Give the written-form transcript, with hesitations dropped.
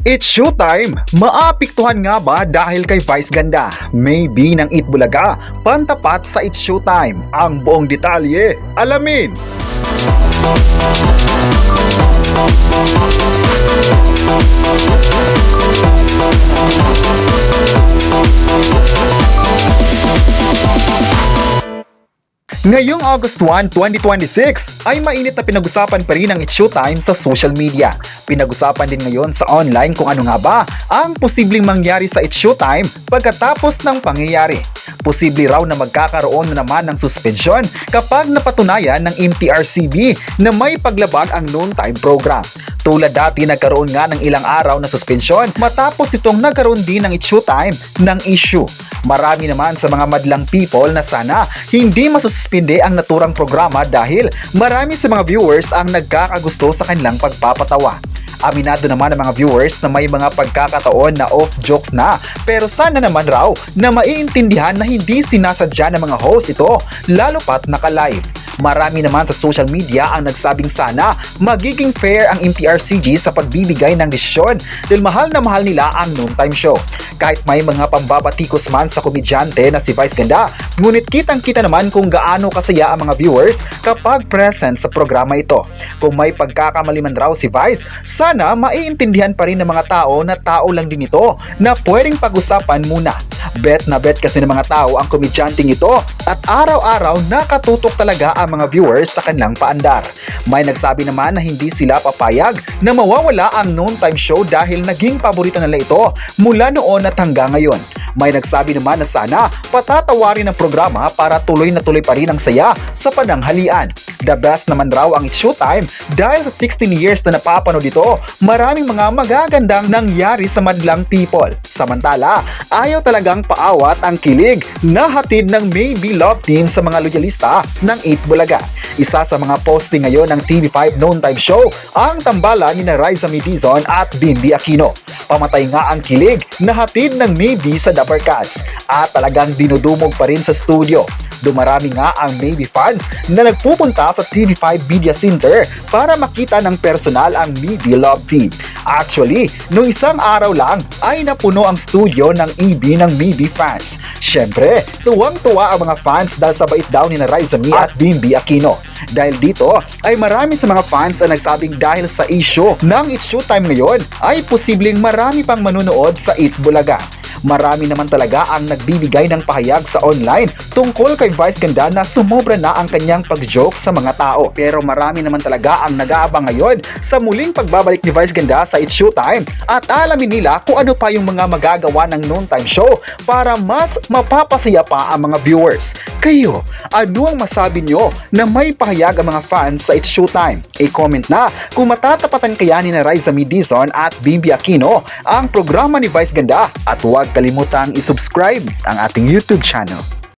It's showtime! Maapektuhan nga ba dahil kay Vice Ganda? Maybe ng Eat Bulaga, pantapat sa It's Showtime. Ang buong detalye, alamin! Ngayong August 1, 2026 ay mainit na pinag-usapan pa rin ang It's Showtime sa social media. Pinag-usapan din ngayon sa online kung ano nga ba ang posibleng mangyari sa It's Showtime pagkatapos ng pangyayari. Posible raw na magkakaroon na naman ng suspensyon kapag napatunayan ng MTRCB na may paglabag ang noontime program. Tulad dati nagkaroon nga ng ilang araw na suspensyon matapos itong nagkaroon din ng It's Showtime ng issue. Marami naman sa mga madlang people na sana hindi masususpinde ang naturang programa dahil marami sa mga viewers ang nagkakagusto sa kanilang pagpapatawa. Aminado naman ang mga viewers na may mga pagkakataon na off jokes na, pero sana naman raw na maiintindihan na hindi sinasadya ng mga host ito lalo pat naka-live. Marami naman sa social media ang nagsabing sana magiging fair ang MTRCG sa pagbibigay ng desisyon dahil mahal na mahal nila ang noontime show. Kahit may mga pambabatikos man sa komedyante na si Vice Ganda, ngunit kitang-kita naman kung gaano kasaya ang mga viewers kapag present sa programa ito. Kung may pagkakamali man raw si Vice, sana maiintindihan pa rin ng mga tao na tao lang din ito na pwedeng pag-usapan muna. Bet na bet kasi ng mga tao ang komedyanteng ito at araw-araw nakatutok talaga ang mga viewers sa kanilang paandar. May nagsabi naman na hindi sila papayag na mawawala ang noontime show dahil naging paborito nila ito mula noon at hanggang ngayon. May nagsabi naman na sana patatawarin ang programa para tuloy na tuloy pa rin ang saya sa pananghalian. The best naman raw ang It's Showtime dahil sa 16 years na napapanood ito, maraming mga magagandang nangyari sa madlang people. Samantala, ayaw talagang paawat ang kilig na hatid ng Maybe Love Team sa mga loyalista ng Eat Bulaga. Isa sa mga posting ngayon ng TV5 Noontime Show ang tambalan ni Raisa Medizon at Bimbi Aquino. Pamatay nga ang kilig na hatid ng Maybe sa Dapper Cats at talagang dinudumog pa rin sa studio. Dumarami nga ang Maybe fans na nagpupunta sa TV5 Media Center para makita ng personal ang Maybe Love Team. Actually, noong isang araw lang ay napuno ang studio ng EB ng Maybe fans. Syempre, tuwang-tuwa ang mga fans dahil sa bait daw ni Raisa Mi at Bimbi Aquino. Dahil dito ay marami sa mga fans ang nagsabing dahil sa issue ng It's Showtime ngayon ay posibleng marami pang manunood sa Eat Bulaga. Marami naman talaga ang nagbibigay ng pahayag sa online tungkol kay Vice Ganda na sumobra na ang kanyang pag-joke sa mga tao. Pero marami naman talaga ang nag-aabang ngayon sa muling pagbabalik ni Vice Ganda sa It's Showtime at alamin nila kung ano pa yung mga magagawa ng noontime show para mas mapapasaya pa ang mga viewers. Kayo, ano ang masabi nyo na may pahayag ang mga fans sa It's Showtime? I-comment na kung matatapatan kaya ni Raisa Medizon at Bimbi Aquino ang programa ni Vice Ganda at huwag kalimutang i-subscribe ang ating YouTube channel.